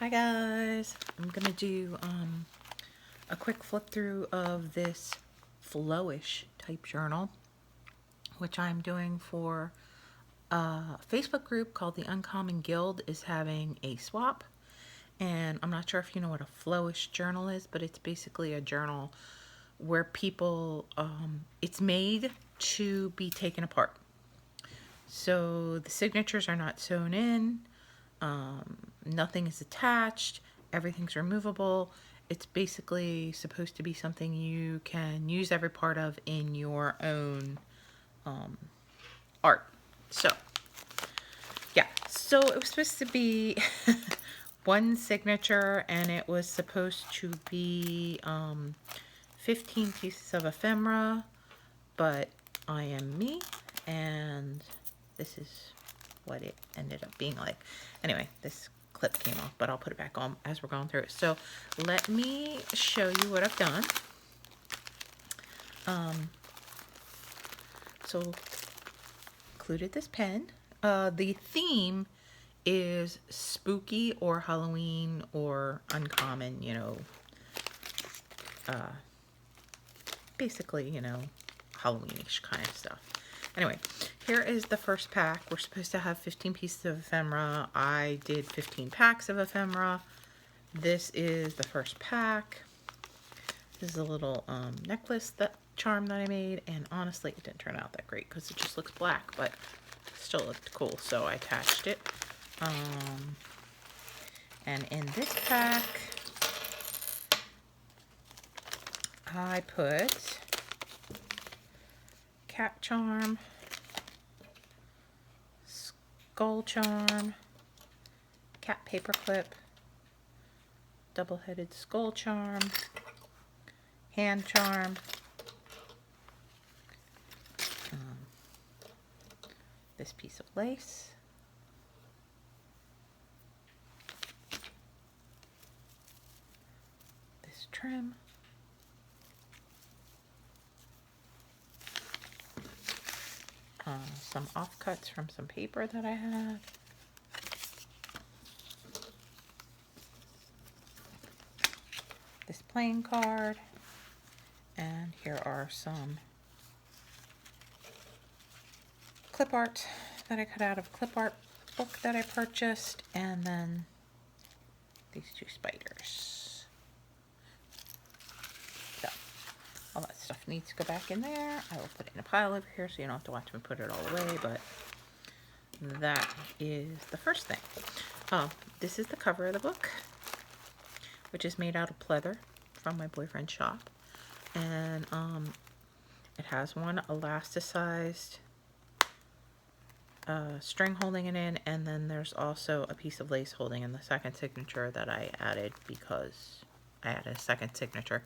Hi guys, I'm gonna do a quick flip through of this flowish type journal, which I'm doing for a Facebook group called the Uncommon Guild is having a swap. And I'm not sure if you know what a flowish journal is, but it's basically a journal where people, it's made to be taken apart. So the signatures are not sewn in. Nothing is attached, everything's removable. It's basically supposed to be something you can use every part of in your own art. So it was supposed to be one signature, and it was supposed to be 15 pieces of ephemera, but I am me, and this is what it ended up being like. Anyway, this clip came off, but I'll put it back on as we're going through it. So let me show you what I've done. So included this pen. The theme is spooky or Halloween or uncommon, basically, Halloweenish kind of stuff. Anyway, here is the first pack. We're supposed to have 15 pieces of ephemera. I did 15 packs of ephemera. This is the first pack. This is a little necklace charm that I made, and honestly it didn't turn out that great because it just looks black, but still looked cool, so I attached it. And in this pack I put cat charm, skull charm, cat paper clip, double-headed skull charm, hand charm, this piece of lace, this trim, some offcuts from some paper that I had, this playing card, and here are some clip art that I cut out of a clip art book that I purchased, and then these two spiders. So all that stuff needs to go back in there. I will put it in a pile over here so you don't have to watch me put it all away, but that is the first thing. This is the cover of the book, which is made out of pleather from my boyfriend's shop, and it has one elasticized string holding it in, and then there's also a piece of lace holding in the second signature that I added because I added a second signature.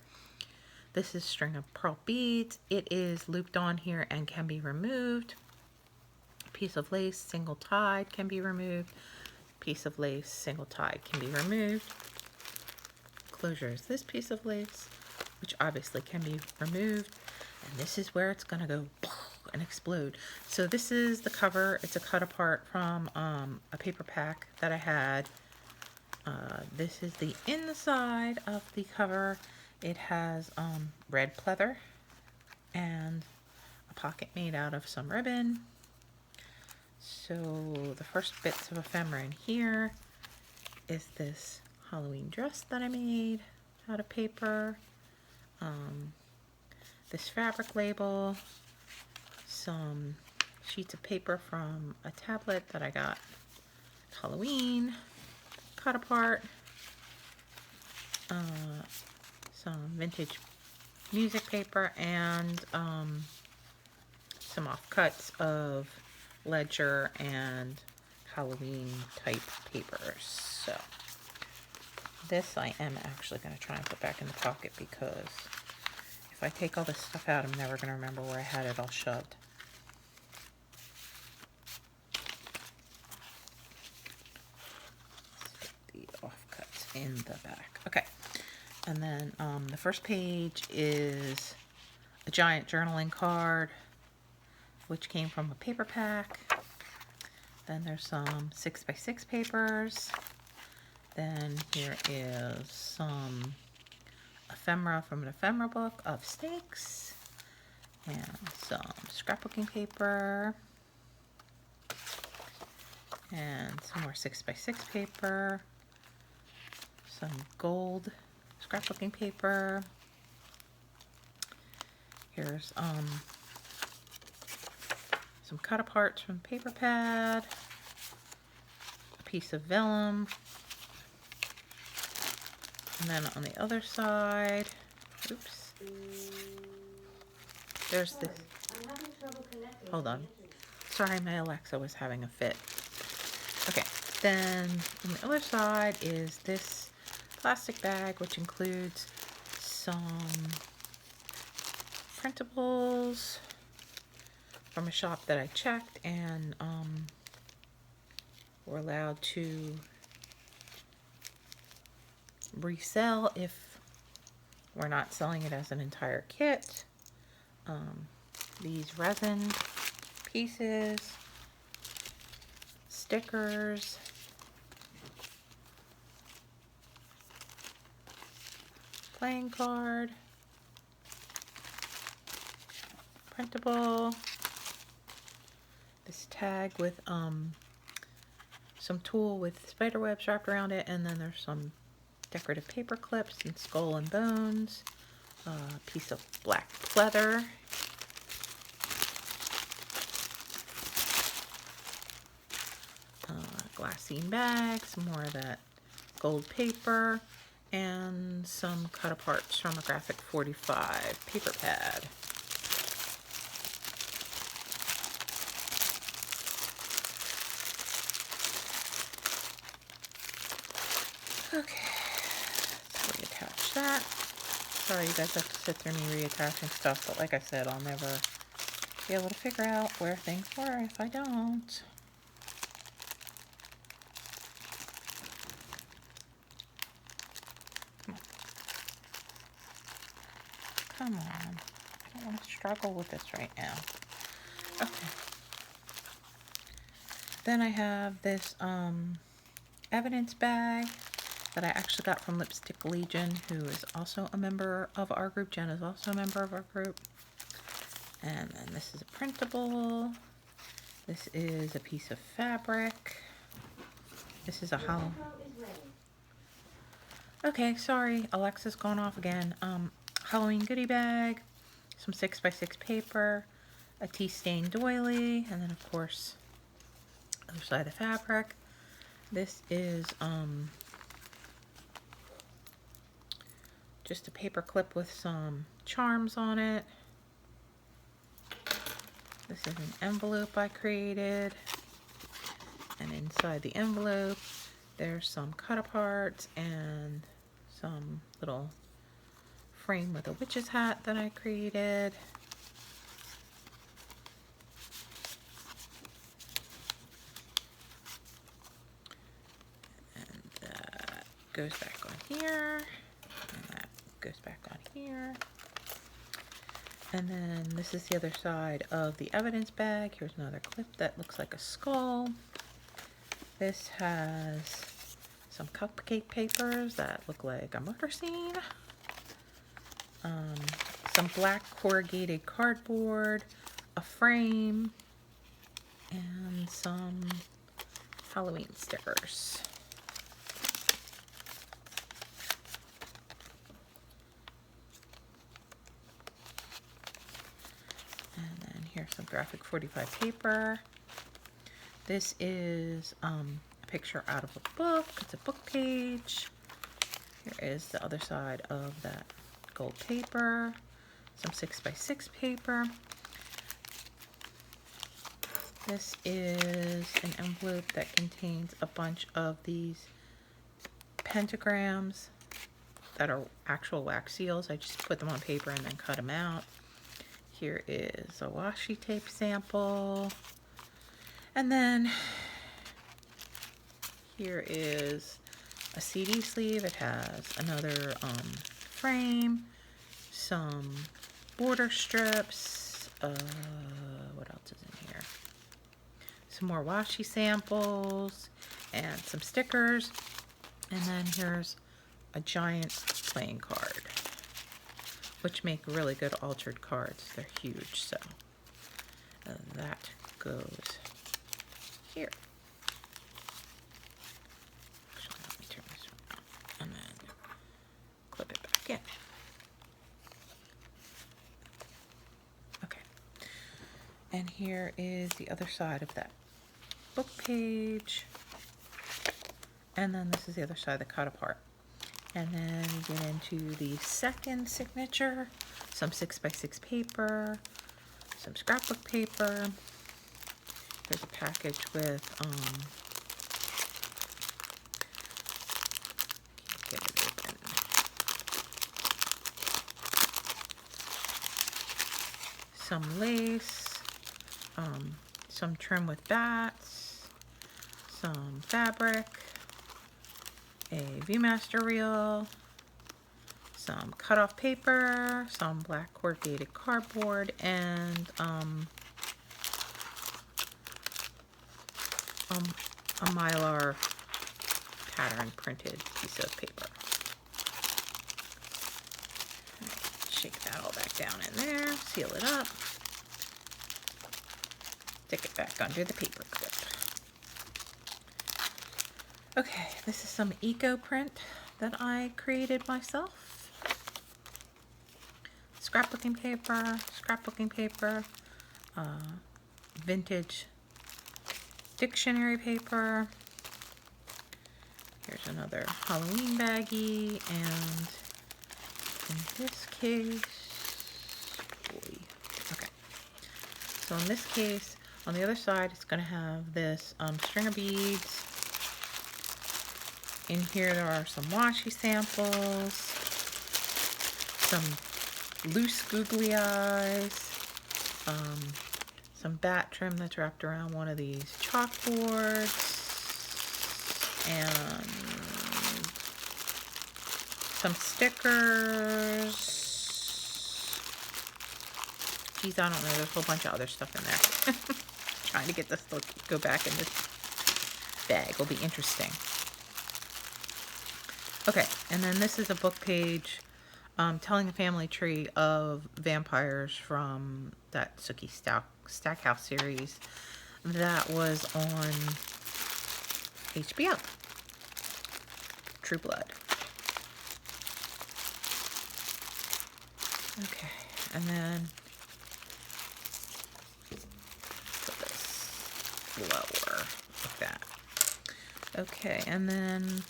This is string of pearl beads. It is looped on here and can be removed. Piece of lace, single tied, can be removed. Piece of lace, single tied, can be removed. Closure is this piece of lace, which obviously can be removed. And this is where it's gonna go and explode. So this is the cover. It's a cut apart from a paper pack that I had. This is the inside of the cover. It has red pleather and a pocket made out of some ribbon. So the first bits of ephemera in here is this Halloween dress that I made out of paper, this fabric label, some sheets of paper from a tablet that I got Halloween, cut apart, some vintage music paper, and some offcuts of ledger and Halloween type papers. So this I am actually going to try and put back in the pocket, because if I take all this stuff out, I'm never going to remember where I had it all shoved. Let's put the offcuts in the back. Okay. And then the first page is a giant journaling card, which came from a paper pack. Then there's some 6x6 papers, Then here is some ephemera from an ephemera book of snakes, and some scrapbooking paper, and some more 6x6 paper, some gold scrapbooking paper. Here's some cut aparts from paper pad, a piece of vellum, and then on the other side, oops, there's this, hold on, sorry, my Alexa was having a fit. Okay, then on the other side is this plastic bag, which includes some printables from a shop that I checked, and we're allowed to resell if we're not selling it as an entire kit. These resin pieces, stickers, playing card, printable, this tag with some tulle with spider webs wrapped around it, and then there's some decorative paper clips and skull and bones, a piece of black pleather, glassine bag, some more of that gold paper, and some cut aparts from a graphic 45 paper pad. Okay, let's reattach that. Sorry you guys have to sit through me reattaching stuff, but like I said, I'll never be able to figure out where things were if I don't. Come on. I don't want to struggle with this right now. Okay. Then I have this evidence bag that I actually got from Lipstick Legion, who is also a member of our group. Jen is also a member of our group. And then this is a printable. This is a piece of fabric. This is a hollow. Okay, sorry, Alexa's gone off again. Halloween goodie bag, some 6x6 paper, a tea stain doily, and then of course, other side of the fabric. This is just a paper clip with some charms on it. This is an envelope I created, and inside the envelope there's some cut aparts and some little frame with a witch's hat that I created. And that goes back on here, and that goes back on here. And then this is the other side of the evidence bag. Here's another clip that looks like a skull. This has some cupcake papers that look like a murder scene. Some black corrugated cardboard, a frame, and some Halloween stickers. And then here's some graphic 45 paper. This is a picture out of a book. It's a book page. Here is the other side of that gold paper, some 6x6 paper. This is an envelope that contains a bunch of these pentagrams that are actual wax seals. I just put them on paper and then cut them out. Here is a washi tape sample. And then here is a CD sleeve. It has another frame, some border strips, what else is in here? Some more washi samples and some stickers. And then here's a giant playing card, which make really good altered cards. They're huge, so that goes here. Actually, let me turn this around and then clip it back in. Okay. And here is the other side of that book page. And then this is the other side that cut apart. And then we get into the second signature, some 6x6 paper, some scrapbook paper. There's a package with, get it open. Some lace, some trim with bats, some fabric, a Viewmaster reel, some cut off paper, some black corrugated cardboard, and a Mylar pattern printed piece of paper. Shake that all back down in there, seal it up, stick it back under the paper clip. Okay, this is some eco print that I created myself. Scrapbooking paper, vintage dictionary paper. Here's another Halloween baggie, and in this case, okay. So in this case, on the other side, it's going to have this string of beads. In here, there are some washi samples, some loose googly eyes, some bat trim that's wrapped around one of these chalkboards, and some stickers. Geez, I don't know. There's a whole bunch of other stuff in there. Trying to get this to go back in this bag will be interesting. Okay, and then this is a book page telling the family tree of vampires from that Sookie Stackhouse series that was on HBO. True Blood. Okay, and then put this lower like that. Okay, and then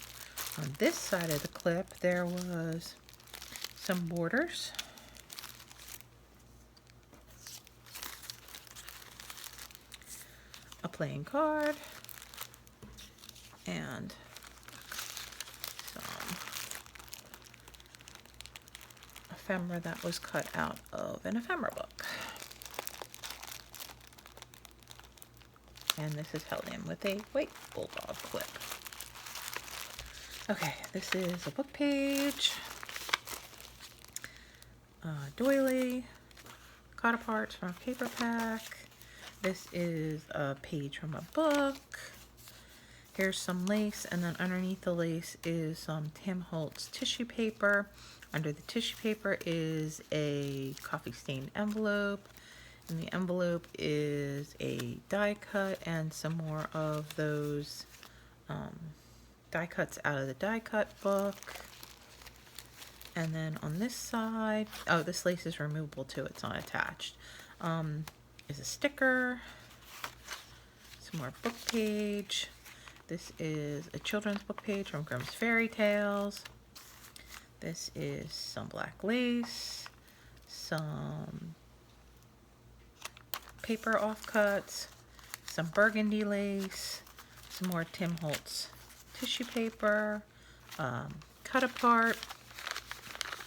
on this side of the clip, there was some borders. A playing card. And some ephemera that was cut out of an ephemera book. And this is held in with a white bulldog clip. Okay, this is a book page, doily, cut apart from a paper pack. This is a page from a book. Here's some lace, and then underneath the lace is some Tim Holtz tissue paper. Under the tissue paper is a coffee stained envelope. In the envelope is a die cut and some more of those die cuts out of the die cut book. And then on this side, oh, this lace is removable too, it's not attached, is a sticker, some more book page. This is a children's book page from Grimm's Fairy Tales. This is some black lace, some paper offcuts, some burgundy lace, some more Tim Holtz tissue paper, cut apart,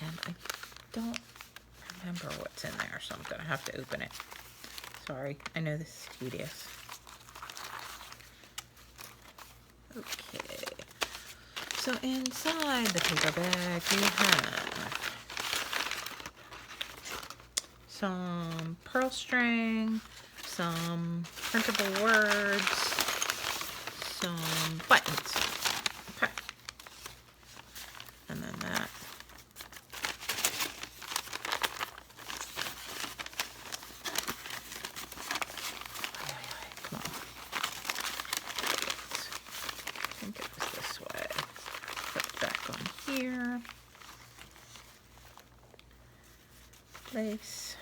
and I don't remember what's in there, so I'm going to have to open it. Sorry, I know this is tedious. Okay, so inside the paper bag we have some pearl string, some printable words, some buttons. Okay. here. Lace.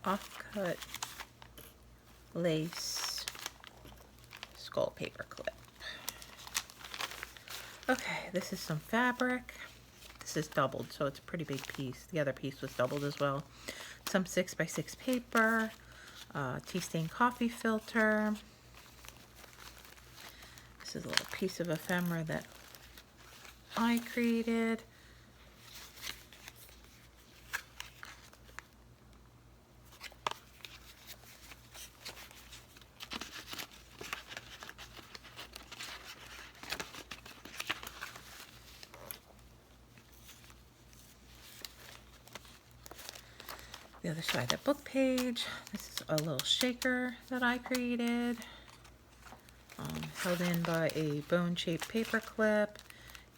Offcut lace skull paper clip. Okay, this is some fabric. This is doubled, so it's a pretty big piece. The other piece was doubled as well. Some 6x6 paper, tea stain coffee filter. This is a little piece of ephemera that I created. The other side, that book page. This is a little shaker that I created, held in by a bone-shaped paper clip.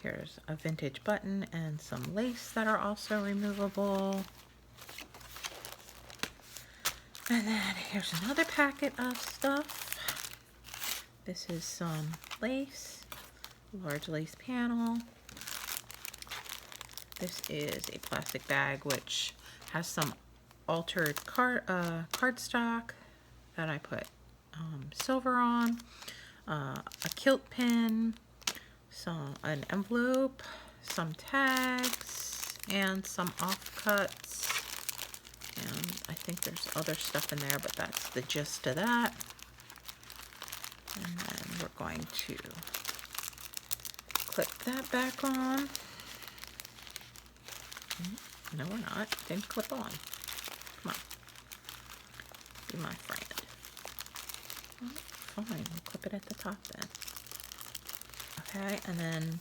Here's a vintage button and some lace that are also removable. And then here's another packet of stuff. This is some lace, large lace panel. This is a plastic bag which has some altered cardstock that I put silver on, a kilt pin, an envelope, some tags, and some offcuts. And I think there's other stuff in there, but that's the gist of that. And then we're going to clip that back on. No, we're not. Didn't clip on. Come on. Be my friend. Oh, fine. We'll clip it at the top then. Okay, and then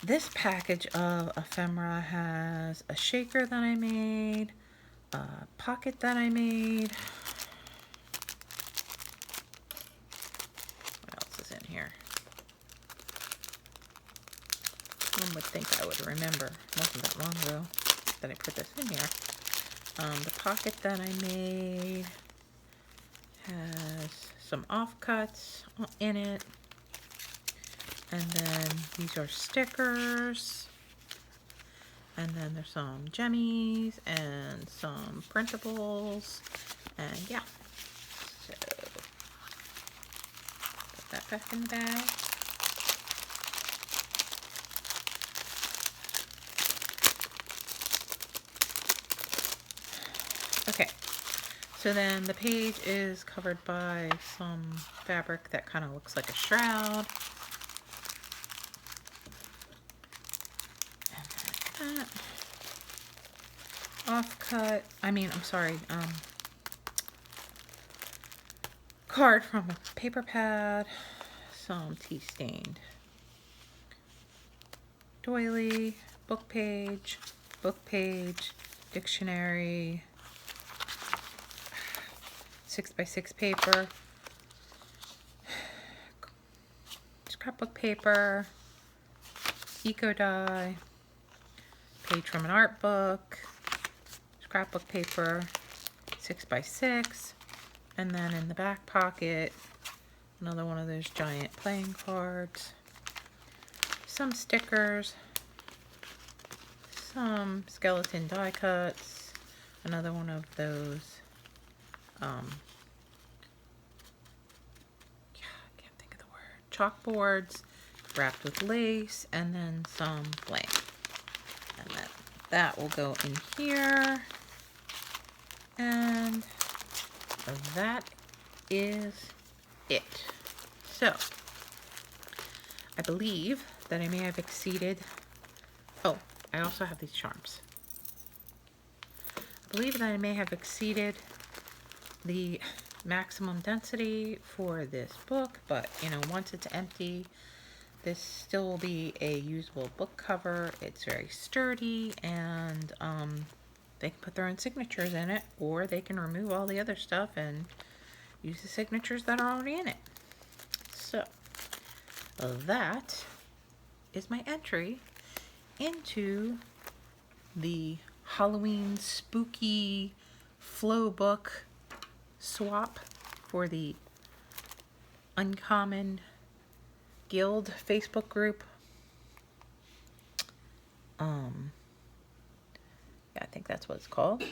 this package of ephemera has a shaker that I made, a pocket that I made. What else is in here? One would think I would remember. It wasn't that long ago that I put this in here. The pocket that I made has some offcuts in it. And then these are stickers. And then there's some jemmies and some printables. And yeah. So put that back in the bag. Okay, so then the page is covered by some fabric that kind of looks like a shroud. And that. Offcut, card from a paper pad, some tea stained doily, book page, dictionary, 6x6 paper, scrapbook paper, eco die, page from an art book, scrapbook paper, 6x6, and then in the back pocket, another one of those giant playing cards, some stickers, some skeleton die cuts, another one of those chalkboards wrapped with lace, and then some blank. And then that will go in here. And that is it. So I believe that I may have exceeded. Oh, I also have these charms. I believe that I may have exceeded the maximum density for this book, but you know, once it's empty, this still will be a usable book cover. It's very sturdy, and they can put their own signatures in it, or they can remove all the other stuff and use the signatures that are already in it. So that is my entry into the Halloween spooky flow book swap for the Uncommon Guild Facebook group. Yeah, I think that's what it's called.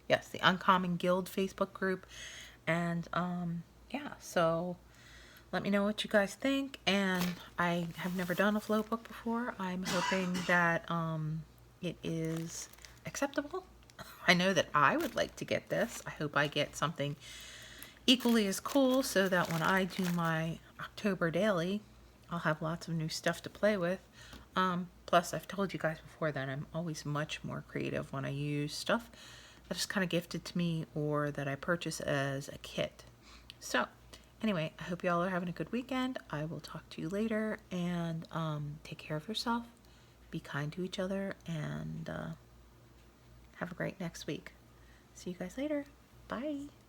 Yes, the Uncommon Guild Facebook group. And yeah, so let me know what you guys think. And I have never done a flow book before. I'm hoping that it is acceptable. I know that I would like to get this. I hope I get something equally as cool so that when I do my October daily, I'll have lots of new stuff to play with. Plus, I've told you guys before that I'm always much more creative when I use stuff that is kind of gifted to me or that I purchase as a kit. So, anyway, I hope y'all are having a good weekend. I will talk to you later, and take care of yourself. Be kind to each other, and have a great next week. See you guys later. Bye.